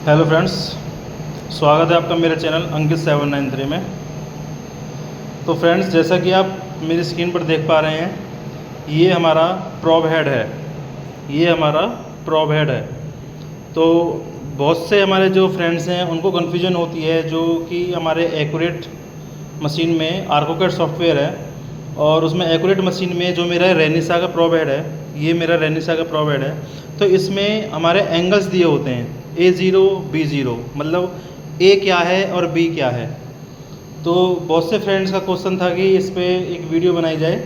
Hello friends, स्वागत है आपका मेरे चैनल अंकित 793 में। तो फ्रेंड्स, जैसा कि आप मेरी स्क्रीन पर देख पा रहे हैं, ये हमारा प्रोब हेड है। ये हमारा प्रोब हेड है। तो बहुत से हमारे जो फ्रेंड्स हैं उनको कन्फ्यूजन होती है, जो कि हमारे एक्यूरेट मशीन में आर्कोकैड सॉफ्टवेयर है और उसमें एक्यूरेट मशीन में जो मेरा रेनिसा का प्रोब हेड है, ये मेरा रेनिसा का प्रोब हेड है। तो इसमें हमारे एंगल्स दिए होते हैं A0 B0, मतलब A क्या है और B क्या है। तो बहुत से फ्रेंड्स का क्वेश्चन था कि इस पर एक वीडियो बनाई जाए,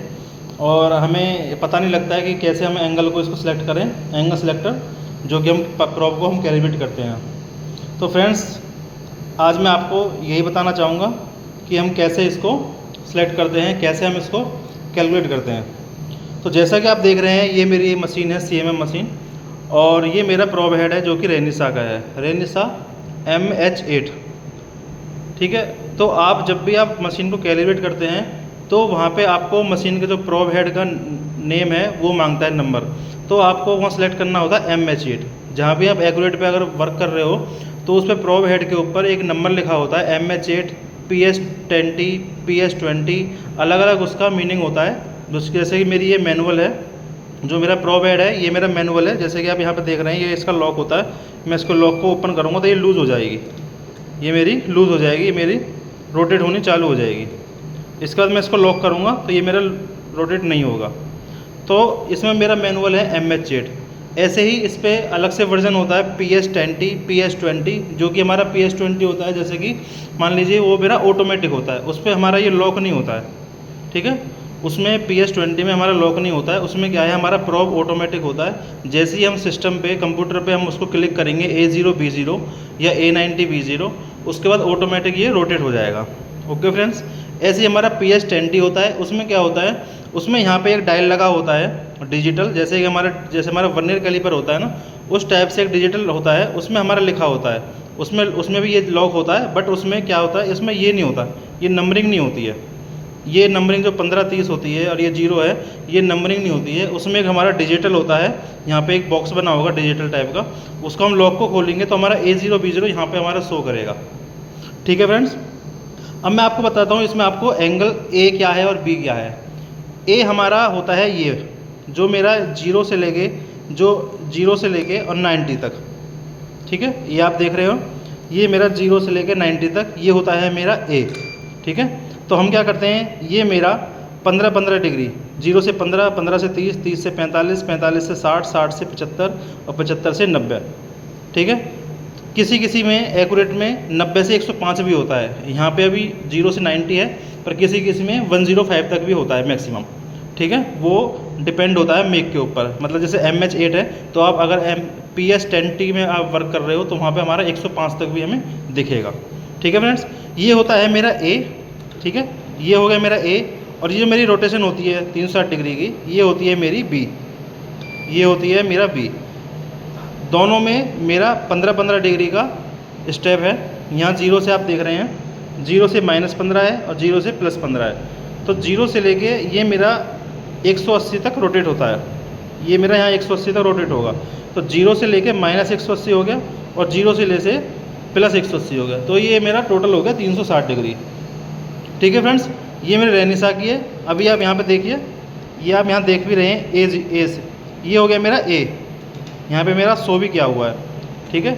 और हमें पता नहीं लगता है कि कैसे हम एंगल को इसको सिलेक्ट करें, एंगल सिलेक्टर जो कि हम प्रोब को हम कैलिब्रेट करते हैं। तो फ्रेंड्स, आज मैं आपको यही बताना चाहूँगा कि हम कैसे इसको सिलेक्ट करते हैं, कैसे हम इसको कैलकुलेट करते हैं। तो जैसा कि आप देख रहे हैं, ये मेरी मशीन है CMM मशीन, और ये मेरा प्रोब हेड है जो कि रेनिसा का है, रेनिसा MH8। ठीक है। तो आप जब भी आप मशीन को कैलिब्रेट करते हैं तो वहाँ पे आपको मशीन के जो प्रोब हेड का नेम है वो मांगता है नंबर, तो आपको वहाँ सेलेक्ट करना होता है MH8। जहाँ भी आप एक्यूरेट पे अगर वर्क कर रहे हो तो उस पर प्रोब हेड के ऊपर एक नंबर लिखा होता है MH8, PS20, PS20, अलग अलग उसका मीनिंग होता है। जैसे कि मेरी ये मैनुअल है, जो मेरा प्रोब हेड है ये मेरा मैनुअल है। जैसे कि आप यहाँ पे देख रहे हैं, ये इसका लॉक होता है। मैं इसको लॉक को ओपन करूँगा तो ये लूज़ हो जाएगी, ये मेरी लूज़ हो जाएगी, ये मेरी रोटेट होनी चालू हो जाएगी। इसके बाद मैं इसको लॉक करूँगा तो ये मेरा रोटेट नहीं होगा। तो इसमें मेरा मैनुअल है MH8। ऐसे ही इस पर अलग से वर्जन होता है PS20, PS20, जो कि हमारा PS20 होता है। जैसे कि मान लीजिए वो मेरा ऑटोमेटिक होता है, उस पर हमारा ये लॉक नहीं होता है। ठीक है। उसमें PS20 में हमारा लॉक नहीं होता है, उसमें क्या है, हमारा प्रोब ऑटोमेटिक होता है। जैसे ही हम सिस्टम पे, कंप्यूटर पे हम उसको क्लिक करेंगे A0 B0 या A90 B0, उसके बाद ऑटोमेटिक ये रोटेट हो जाएगा। ओके फ्रेंड्स, ऐसे ही हमारा PS20 होता है। उसमें क्या होता है, उसमें यहाँ पे एक डायल लगा होता है डिजिटल, जैसे हमारा वर्नियर कैलिपर होता है ना, उस टाइप से एक डिजिटल होता है, उसमें हमारा लिखा होता है। उसमें भी ये लॉक होता है, बट उसमें क्या होता है, इसमें ये नहीं होता, ये नंबरिंग नहीं होती है। ये नंबरिंग जो 15-30 होती है और ये 0 है, ये नंबरिंग नहीं होती है। उसमें एक हमारा डिजिटल होता है, यहाँ पे एक बॉक्स बना होगा डिजिटल टाइप का, उसको हम लॉक को खोलेंगे तो हमारा A0 B0 यहाँ पे हमारा शो करेगा। ठीक है फ्रेंड्स, अब मैं आपको बताता हूँ इसमें आपको एंगल A क्या है और B क्या है। A हमारा होता है ये, जो मेरा 0 से लेके और 90 तक। ठीक है, ये आप देख रहे हो, ये मेरा 0 से लेके 90 तक, ये होता है मेरा A। ठीक है। तो हम क्या करते हैं, ये मेरा 15-15 डिग्री, 0 से 15, 15 से 30, 30 से 45, 45 से 60, 60 से 75 और 75 से 90। ठीक है। किसी किसी में एक्यूरेट में 90 से 105 भी होता है। यहाँ पे अभी 0 से 90 है, पर किसी किसी में 105 तक भी होता है मैक्सिमम। ठीक है, वो डिपेंड होता है मेक के ऊपर। मतलब जैसे MH8 है, तो आप अगर PS20 में आप वर्क कर रहे हो तो वहाँ पे हमारा 105 तक भी हमें दिखेगा। ठीक है फ्रेंड्स, ये होता है मेरा A। ठीक है, ये हो गया मेरा A, और ये जो मेरी रोटेशन होती है 360 डिग्री की, ये होती है मेरी B, ये होती है मेरा B। दोनों में मेरा 15-15 डिग्री का स्टेप है। यहाँ 0 से आप देख रहे हैं, 0 से -15 है और 0 से +15 है। तो 0 से लेके ये मेरा 180 तक रोटेट होता है, ये मेरा यहाँ 180 तक रोटेट होगा। तो 0 से लेके -180 हो गया और 0 से ले से +180 हो गया, तो ये मेरा टोटल हो गया 360 डिग्री। ठीक है फ्रेंड्स, ये मेरे रेनिसा की है। अभी आप यहाँ पे देखिए, ये आप यहाँ देख भी रहे हैं A से, ये हो गया मेरा A। यहाँ पे मेरा 100 भी किया हुआ है। ठीक है,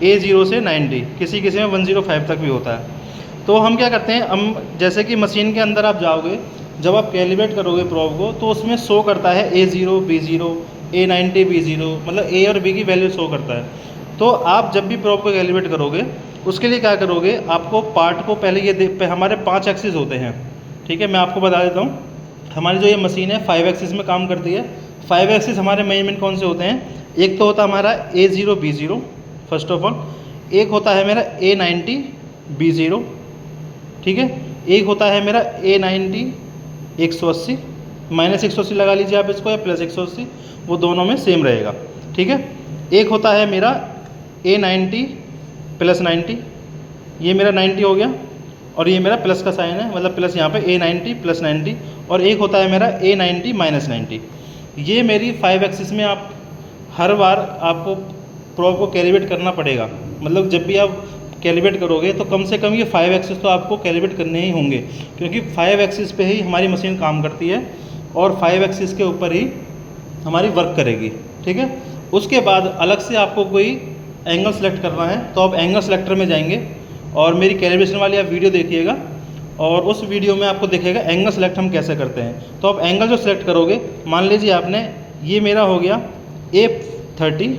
A0 से 90, किसी किसी में 105 तक भी होता है। तो हम क्या करते हैं, हम जैसे कि मशीन के अंदर आप जाओगे, जब आप कैलिब्रेट करोगे प्रोब को, तो उसमें शो करता है A0 B0, A90 B0, मतलब A और B की वैल्यू शो करता है। तो आप जब भी प्रोब को कैलिब्रेट करोगे, उसके लिए क्या करोगे, आपको पार्ट को पहले हमारे 5 एक्सिस होते हैं। ठीक है, मैं आपको बता देता हूँ, हमारी जो ये मशीन है 5 एक्सिस में काम करती है। 5 एक्सिस हमारे मेजरमेंट कौन से होते हैं, एक तो होता है हमारा A0 B0 first of all, एक होता है मेरा A90 B0। ठीक है, एक होता है मेरा A90 180, -180 लगा लीजिए आप इसको, या +180, वो दोनों में सेम रहेगा। ठीक है, एक होता है मेरा A90 +90, ये मेरा 90 हो गया, और ये मेरा प्लस का साइन है, मतलब प्लस यहाँ पे A90 +90, और एक होता है मेरा A90 -90। ये मेरी 5 एक्सिस में आप हर बार आपको प्रोब को कैलिब्रेट करना पड़ेगा। मतलब जब भी आप कैलिब्रेट करोगे तो कम से कम ये 5 एक्सिस तो आपको कैलिब्रेट करने ही होंगे, क्योंकि 5 एक्सिस पे ही हमारी मशीन काम करती है और 5 एक्सिस के ऊपर ही हमारी वर्क करेगी। ठीक है, उसके बाद अलग से आपको कोई एंगल सेलेक्ट करना है तो आप एंगल सेलेक्टर में जाएंगे और मेरी कैलिब्रेशन वाली आप वीडियो देखिएगा और उस वीडियो में आपको दिखेगा एंगल सेलेक्ट हम कैसे करते हैं। तो आप एंगल जो सेलेक्ट करोगे, मान लीजिए आपने ये मेरा हो गया A30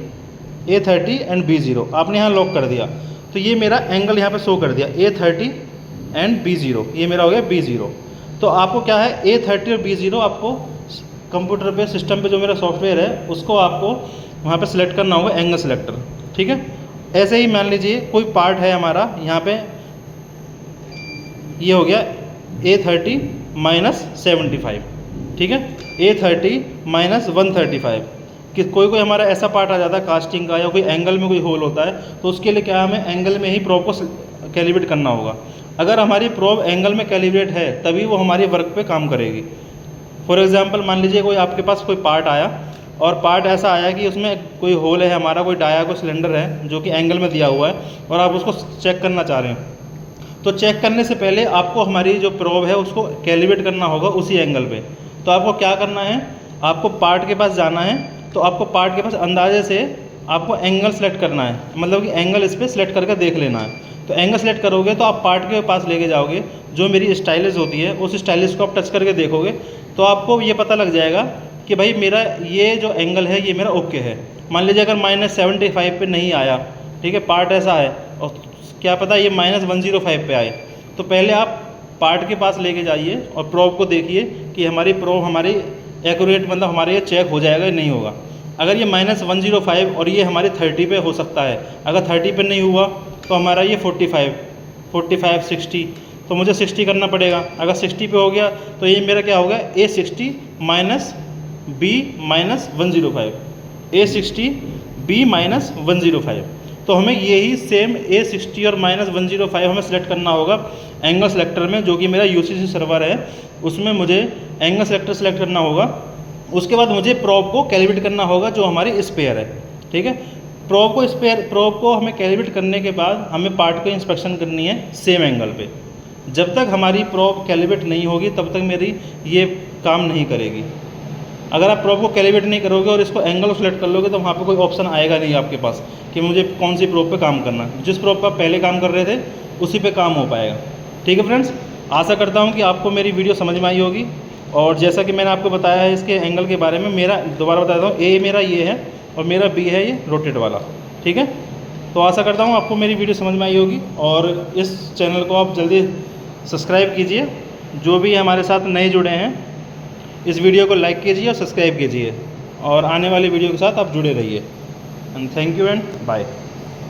एंड B0, आपने यहाँ लॉक कर दिया तो ये मेरा एंगल यहाँ पे शो कर दिया A30 एंड B0, ये मेरा हो गया B0। तो आपको क्या है, A30 और B0 आपको कंप्यूटर पे सिस्टम पे जो मेरा सॉफ्टवेयर है उसको आपको वहाँ पे सिलेक्ट करना होगा एंगल सेलेक्टर। ठीक है, ऐसे ही मान लीजिए कोई पार्ट है हमारा यहाँ पे, ये हो गया A30 माइनस 75। ठीक है, A30 माइनस 135 कि कोई हमारा ऐसा पार्ट आ जाता है कास्टिंग का या कोई एंगल में कोई होल होता है तो उसके लिए क्या हमें एंगल में ही प्रोब को कैलिब्रेट करना होगा। अगर हमारी प्रोब एंगल में कैलिब्रेट है तभी वो हमारी वर्क पे काम करेगी। फॉर एग्जांपल मान लीजिए कोई आपके पास कोई पार्ट आया और पार्ट ऐसा आया कि उसमें कोई होल है हमारा, कोई डाया कोई सिलेंडर है जो कि एंगल में दिया हुआ है और आप उसको चेक करना चाह रहे हैं, तो चेक करने से पहले आपको हमारी जो प्रोब है उसको कैलिब्रेट करना होगा उसी एंगल पे। तो आपको क्या करना है, आपको पार्ट के पास जाना है, तो आपको पार्ट के पास अंदाजे से आपको एंगल सेलेक्ट करना है, मतलब कि एंगल इस पर सेलेक्ट करके देख लेना है। तो एंगल सेलेक्ट करोगे तो आप पार्ट के पास लेके जाओगे, जो मेरी स्टाइलिस होती है उस स्टाइलिस को आप टच करके देखोगे तो आपको ये पता लग जाएगा कि भाई मेरा ये जो एंगल है ये मेरा ओके है। मान लीजिए अगर -75 पे नहीं आया, ठीक है, पार्ट ऐसा है और क्या पता ये -105 पे आए, तो पहले आप पार्ट के पास लेके जाइए और प्रोब को देखिए कि हमारी प्रोब हमारी एक्यूरेट, मतलब हमारे ये चेक हो जाएगा या नहीं होगा। अगर ये -105 और ये हमारे 30 पे हो सकता है, अगर 30 पे नहीं हुआ तो हमारा ये 45 60, तो मुझे 60 करना पड़ेगा। अगर 60 पे हो गया तो ये मेरा क्या होगा, A60 minus B minus 105, A60 B minus 105। तो हमें यही सेम A60 और -105 हमें सेलेक्ट करना होगा एंगल सेलेक्टर में, जो कि मेरा UCC सर्वर है, उसमें मुझे एंगल सेलेक्टर सेलेक्ट करना होगा। उसके बाद मुझे प्रोब को कैलिब्रेट करना होगा जो हमारी स्पेयर है। ठीक है, प्रोब को हमें कैलिब्रेट करने के बाद हमें पार्ट को इंस्पेक्शन करनी है सेम एंगल पे। जब तक हमारी प्रोब कैलिब्रेट नहीं होगी तब तक मेरी ये काम नहीं करेगी। अगर आप प्रोब को कैलिब्रेट नहीं करोगे और इसको एंगल सेलेक्ट कर लोगे तो वहाँ पे कोई ऑप्शन आएगा नहीं आपके पास कि मुझे कौन सी प्रोब पे काम करना है। जिस प्रोब पर आप पहले काम कर रहे थे उसी पे काम हो पाएगा। ठीक है फ्रेंड्स, आशा करता हूँ कि आपको मेरी वीडियो समझ में आई होगी। और जैसा कि मैंने आपको बताया है इसके एंगल के बारे में, मेरा दोबारा बता देता हूँ, A मेरा ये है और मेरा B है ये रोटेट वाला। ठीक है, तो आशा करता हूँ आपको मेरी वीडियो समझ में आई होगी और इस चैनल को आप जल्दी सब्सक्राइब कीजिए। जो भी हमारे साथ नए जुड़े हैं इस वीडियो को लाइक कीजिए और सब्सक्राइब कीजिए और आने वाली वीडियो के साथ आप जुड़े रहिए। And thank you and bye.